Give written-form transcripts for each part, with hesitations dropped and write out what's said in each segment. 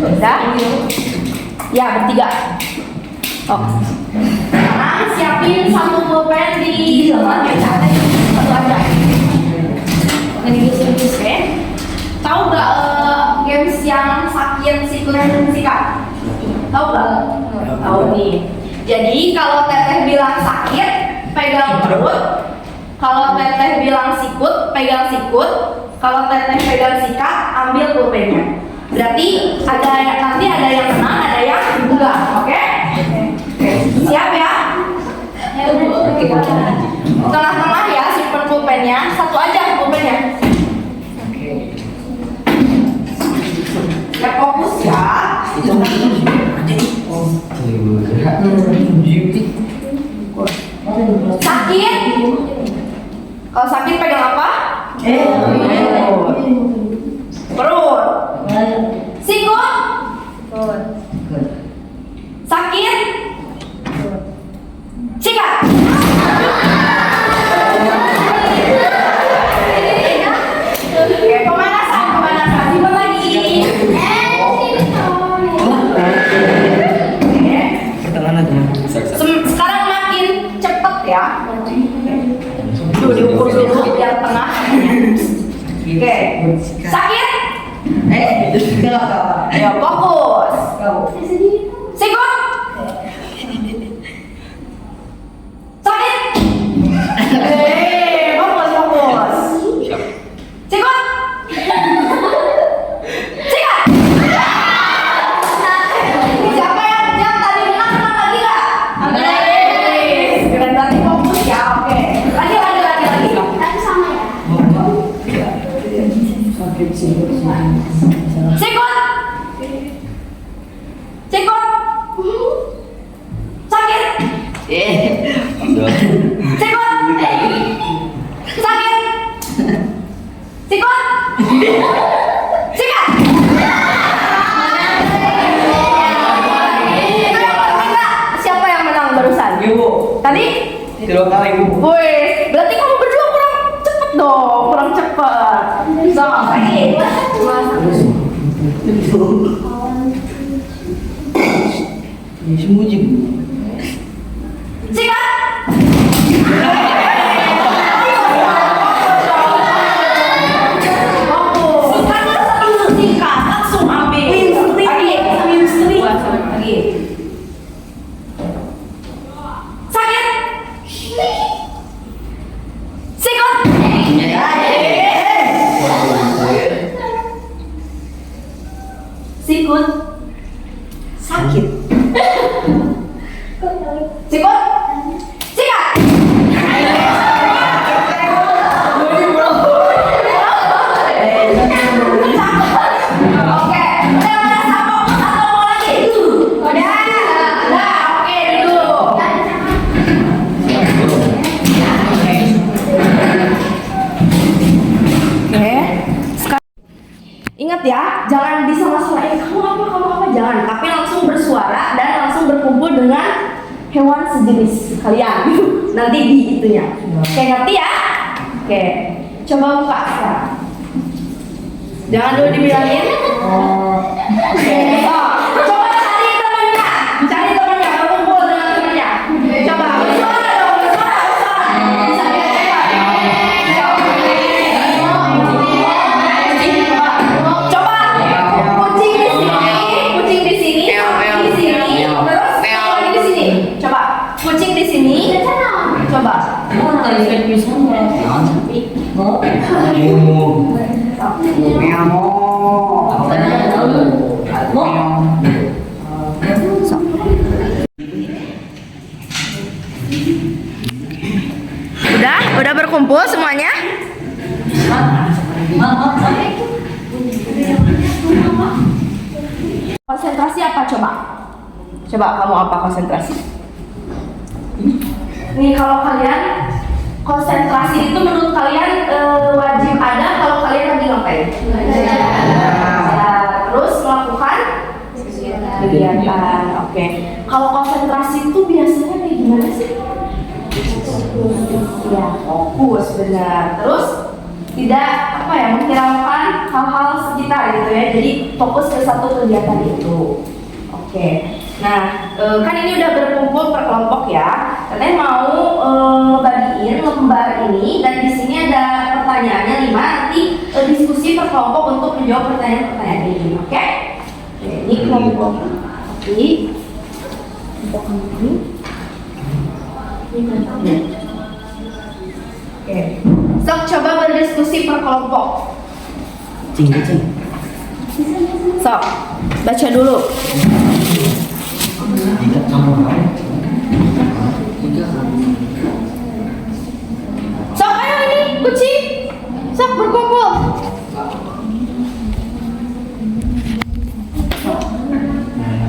Udah? Ya, bertiga. Oh. Sekarang siapin satu pulpen di depan ya, satu aja. Oke. Tahu nggak games yang sakit sikut sikat? Tahu nggak? Tahu nih. Jadi kalau teteh bilang sakit, pegang perut. Kalau teteh bilang sikut, pegang sikut. Kalau teteh pegang sikat, ambil pulpennya. Berarti nanti ada yang menang, ada yang enggak, oke? Siap ya? Tengah-tengah ya, simpen pulpennya. Satu aja pulpennya. Ya fokus ya. Sakit? Kalau sakit pegang apa? Perut. Sikut? Sakit? Sikat? Oke, pemanasan. Simpan lagi. Sekarang makin cepet ya. Diukur dulu yang tengah. Oke. Sakit? Ya, fokus. Sikut? Sakit? Fokus. Sikut? Sikat? Siapa yang tadi menang lagi nggak? Kalian berarti fokus ya, oke. Lagi. Tadi sama ya? Sikut? Sakit? Sikut? Sakit? Sikut? Sikat? Siapa yang menang barusan? Ibu. Tadi? 3 kali, Ibu. Wih, berarti kamu berdua kurang cepet dong, kurang cepet. Sama lagi. Semua je. Sikat? Karena satu sikat langsung ambil. Lagi. Sakit? Sikut? Sikut? Sakit? Sikut? Sikat? Oke, udah sama atau mau lagi? Udah, oke dulu. Oke, sekarang ingat ya, jangan disela-selain kamu apa, jangan, tapi langsung bersuara dan langsung berkumpul dengan hewan sejenis kalian. Nanti di itunya. Oke, ngerti ya? Oke, coba buka sekarang. Jangan dulu dibilangin. Oke, coba cari temannya, berkumpul dengan temannya. Coba bersuara dong, bersuara. Bisa coba kucing di sini, terus lagi di sini. Coba kucing di sini. Coba. Udah berkumpul semuanya? Konsentrasi apa coba? Coba kamu apa konsentrasi? Nih kalau kalian konsentrasi itu menurut kalian wajib ada kalau kalian lagi ngapain? Terus melakukan kegiatan. Oke. Kalau konsentrasi itu biasanya kayak gimana sih? Ya, fokus benar. Terus tidak apa ya menghiraukan hal-hal sekitar gitu ya. Jadi fokus ke satu kegiatan itu. Oke. Nah, kan ini udah berkumpul per kelompok ya. Katanya mau bagiin lembar ini dan di sini ada pertanyaannya 5. Nanti diskusi per kelompok untuk menjawab pertanyaan-pertanyaan ini. Oke? Oke, ini kelompok ini. Kelompok ini. Ini kelompoknya. Oke. Sok coba berdiskusi per kelompok. Cing. Sok, baca dulu. Jika kamu mau. Sok, ayo ini kucing. Sok berkumpul.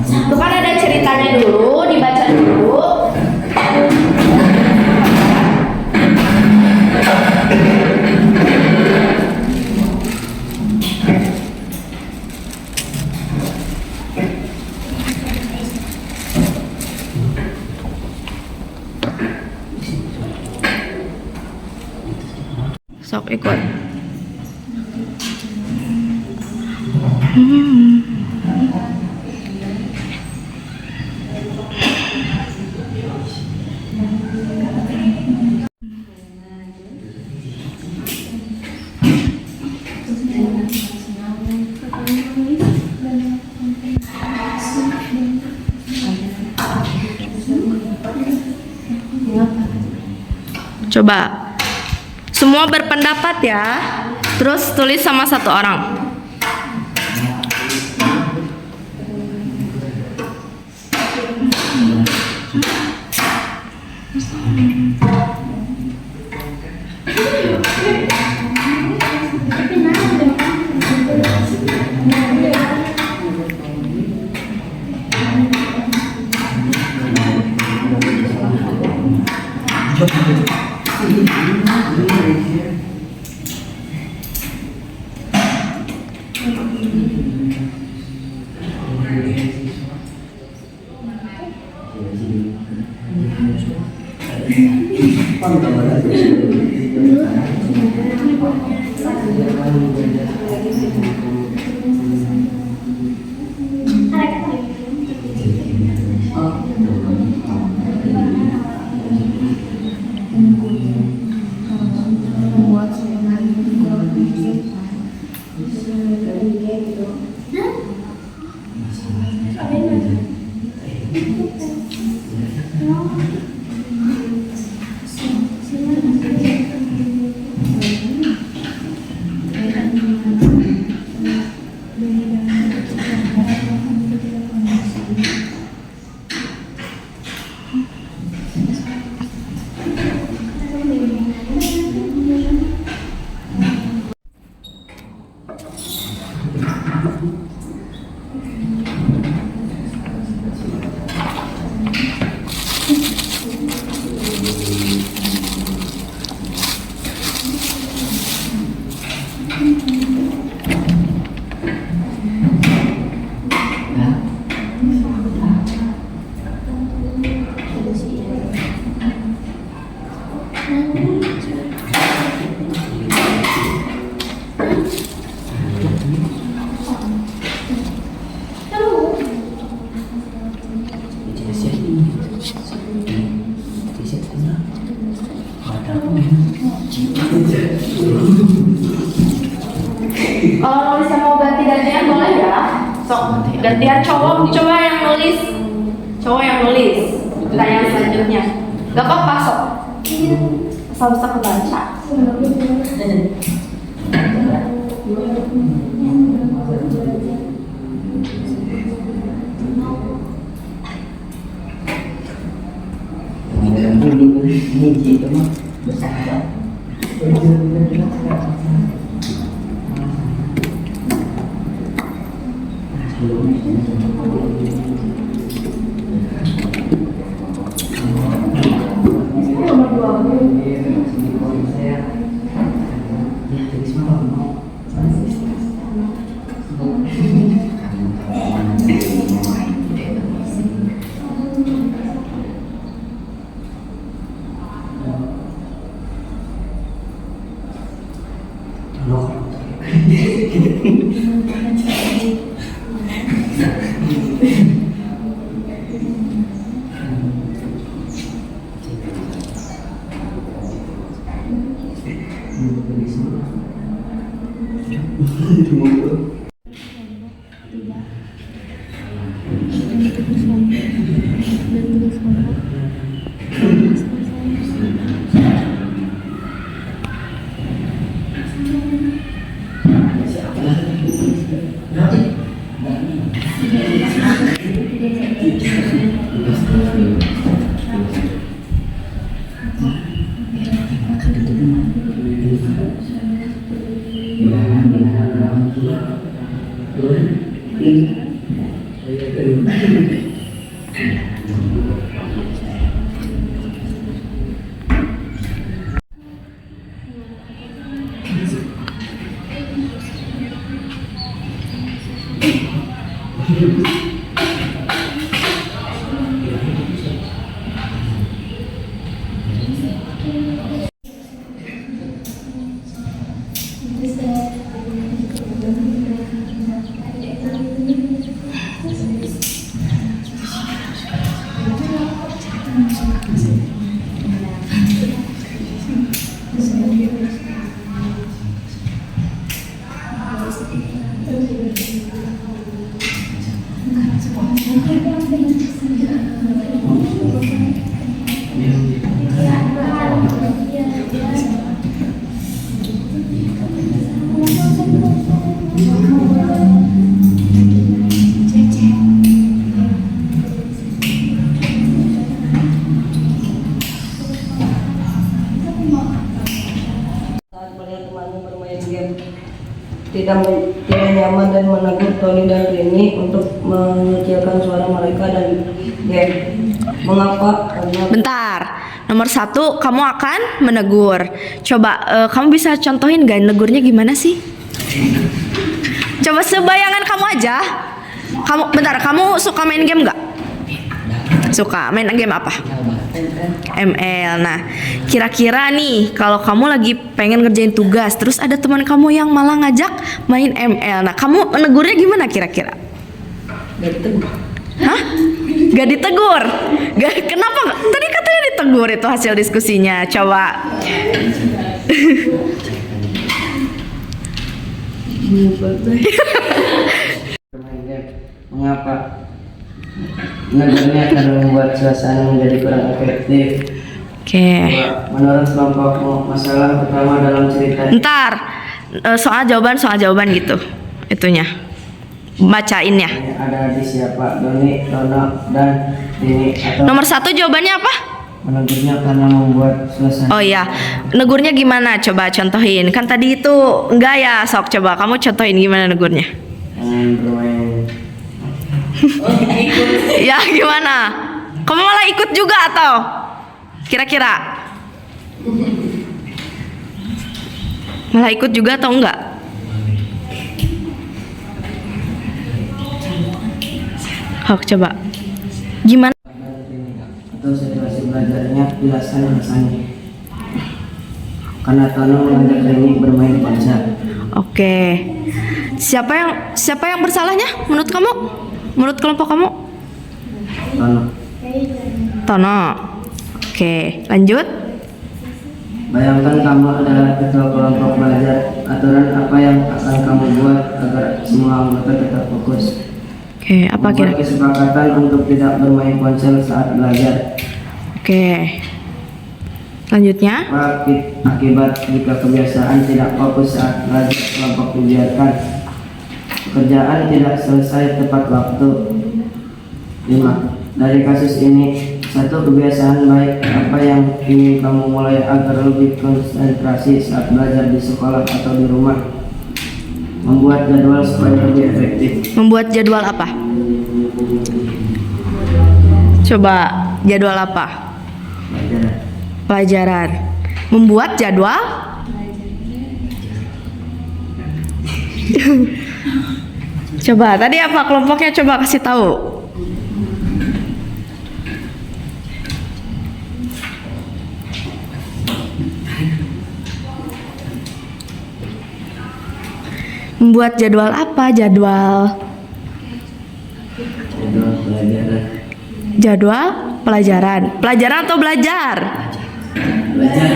Itu kan ada ceritanya dulu, dibaca dulu. Sok ikut. Coba semua berpendapat ya. Terus tulis sama satu orang. Kalau nulisnya mau ganti-gantian boleh ya? Sok, gantian cowok, coba yang nulis. Cowok yang nulis. Pertanyaan selanjutnya. Gak apa-apa sok. Asal bisa kebaca. Ini gitu mah besar. Saat melihat temannya bermain game tidak nyaman dan menegur Tony dan Rini untuk mengecilkan suara mereka dan game. Mengapa? Karena Bentar. Nomor 1, kamu akan menegur. Coba kamu bisa contohin gak negurnya gimana sih? Coba sebayangan kamu aja. Bentar, kamu suka main game gak? Suka. Main game apa? ML. Nah, kira-kira nih kalau kamu lagi pengen ngerjain tugas, terus ada teman kamu yang malah ngajak main ML. Nah, kamu menegurnya gimana kira-kira? gak ditegur. Hah? Gak ditegur? Kenapa? Tadi katanya ditegur, itu hasil diskusinya. Coba. Bermain game. Mengapa? Negurnya akan membuat suasana menjadi kurang efektif. Oke. Menurut kelompokmu, masalah utama dalam cerita Ntar soal jawaban gitu. Itunya. Bacainnya. ini ada di siapa? Doni, Dono, dan Rini. Atau Nomor 1 jawabannya apa? menegurnya karena membuat suasana. Oh iya, negurnya gimana? Coba contohin. Kan tadi itu enggak ya, sok coba kamu contohin gimana negurnya. Bermain. Ya gimana? Kamu malah ikut juga atau? Kira-kira? Malah ikut juga atau enggak? Hok coba. Gimana? Atau situasi belajarnya jelaskan alasannya. Karena Tono mengajak Rini bermain ponsel. Oke. Siapa yang bersalahnya menurut kamu? Menurut kelompok kamu? Tono. Tono. Oke, lanjut. Bayangkan kamu adalah ketua kelompok belajar. Aturan apa yang akan kamu buat agar semua anggota tetap fokus? Oke, apa Membuat kira? kesepakatan untuk tidak bermain ponsel saat belajar. Oke. Selanjutnya. Apa akibat jika kebiasaan tidak fokus saat belajar kelompok dibiarkan? Pekerjaan tidak selesai tepat waktu. 5. Dari kasus ini, satu kebiasaan baik apa yang ingin kamu mulai agar lebih konsentrasi saat belajar di sekolah atau di rumah? Membuat jadwal supaya lebih efektif. Membuat jadwal apa? Coba jadwal apa? Pelajaran. Pelajaran. Membuat jadwal? Coba tadi apa kelompoknya, coba kasih tahu. Membuat jadwal apa? Jadwal pelajaran. jadwal pelajaran. Pelajaran atau belajar? Belajar.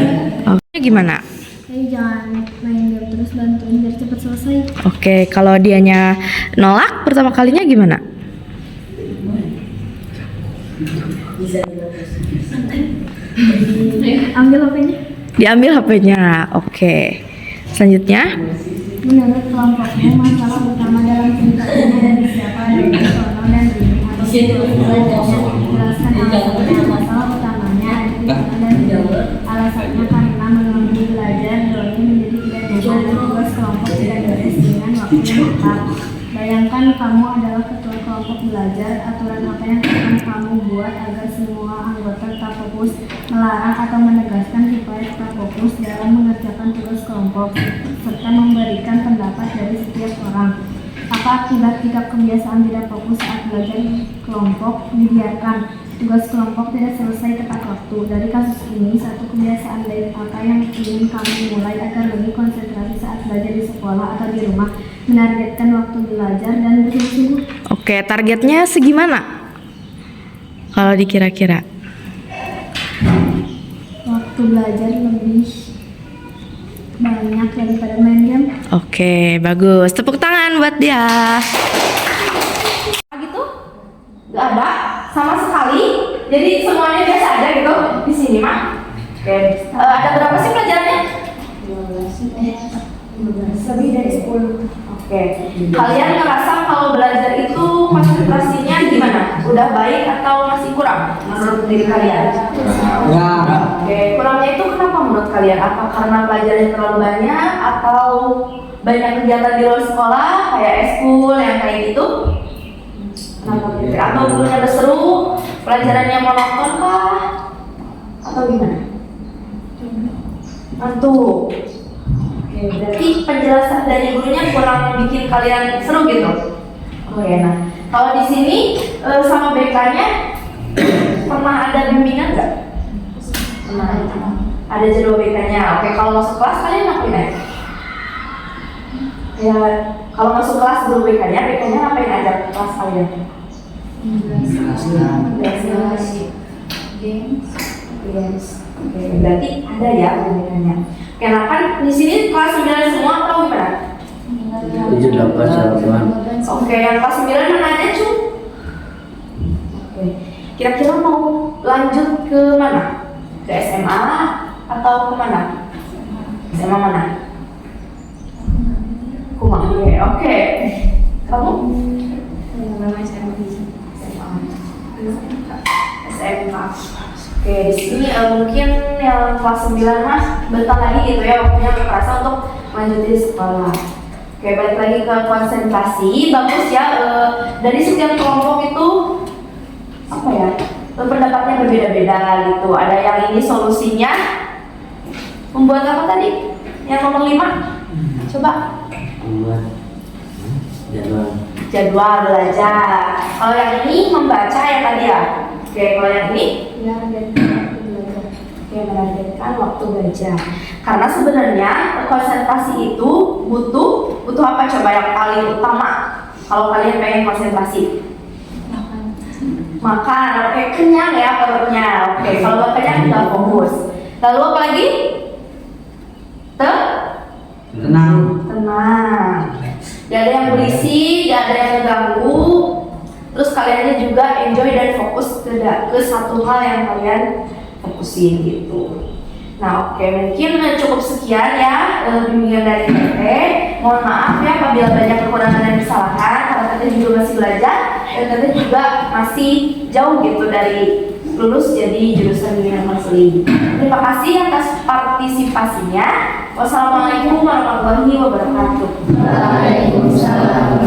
Oke, gimana? Jadi jangan main game terus, bantuin biar cepat selesai. Oke, kalau dianya nolak pertama kalinya gimana? Ambil HP-nya. Diambil HP-nya. Oke. Selanjutnya, Menurut kelompokmu, masalah utama dalam cerita ini dari siapa? Dari Sono dan Rini. Atau jelaskan alasannya. Masalah utamanya dari Sono dan Rini. Alasannya karena mengambil belajar Doni menjadi tidak nyaman dan tugas kelompok tidak beres dengan waktu yang tepat. Bayangkan kamu adalah ketua kelompok belajar. Aturan apa yang akan kamu buat agar semua anggota tetap fokus, melarang atau menegaskan supaya tetap fokus dalam mengerjakan tugas kelompok, serta memberikan pendapat dari setiap orang. Apa akibat jika kebiasaan tidak fokus saat belajar kelompok dibiarkan? Tugas kelompok tidak selesai tepat waktu. Dari kasus ini, satu kebiasaan baik apa yang ingin kamu mulai agar lebih konsentrasi saat belajar di sekolah atau di rumah, menargetkan waktu belajar dan bersungguh-sungguh. oke, targetnya segimana? Kalau dikira-kira. Waktu belajar lebih banyak daripada main game. Oke, bagus. Tepuk tangan buat dia. Gitu? Gak ada sama sekali. Jadi semuanya biasa aja gitu di sini mah. Oke. Ada berapa sih pelajarannya? 15. Lebih dari 10. Oke. Kalian ngerasa kalau belajar itu konsentrasinya gimana? Udah baik atau masih kurang menurut diri kalian? Oke. Kurangnya itu kenapa menurut kalian? Apa karena pelajarannya terlalu banyak atau banyak kegiatan di luar sekolah kayak eskul yang kayak gitu? Kenapa gitu? Atau gurunya udah seru, pelajarannya monoton kah? Atau gimana? Mantu. Oke, berarti penjelasan dari gurunya kurang bikin kalian seru gitu. Oke, nah kalau di sini sama BK-nya pernah ada bimbingan nggak? Pernah. Ada jadwal BK-nya. Oke, kalau masuk kelas kalian ngapain aja? Ya, kalau masuk kelas guru BK-nya ngapain aja kelas kalian? Games. Oke, berarti ada ya BK-nya. Oke, nah kan di sini kelas 9 semua atau gimana? 7, 8, 9. Oke, yang kelas 9 mana aja cu? Oke, kira-kira mau lanjut ke mana? Ke SMA atau ke mana? SMA mana? Kumah. Oke. Kamu? SMA. Oke, di sini mungkin yang kelas 9 mas bentar lagi gitu ya waktunya kerasa untuk lanjutin sekolah. Oke, balik lagi ke konsentrasi. Bagus ya, dari setiap kelompok itu apa ya, pendapatnya berbeda-beda gitu. Ada yang ini solusinya membuat apa tadi? Yang nomor 5? Coba. Membuat Jadwal belajar. Kalau yang ini membaca ya tadi ya. Oke, kalau yang ini menargetkan waktu belajar. Karena sebenarnya konsentrasi itu butuh apa coba yang paling utama kalau kalian pengen konsentrasi? Makan. Oke, kenyang ya perutnya. Oke, kalau nggak kenyang nggak fokus. Lalu apa lagi? tenang. Gak ada yang berisik, gak ada yang mengganggu. Terus kaliannya juga enjoy dan fokus ke satu hal yang kalian fokusin gitu. Nah, oke, mungkin cukup sekian ya bimbingan dari Teteh. Mohon maaf ya apabila banyak kekurangan dan kesalahan, karena Teteh juga masih belajar dan Teteh juga masih jauh gitu dari lulus jadi jurusan bimbingan konseling. Terima kasih atas partisipasinya. Wassalamualaikum warahmatullahi wabarakatuh. Waalaikumsalam.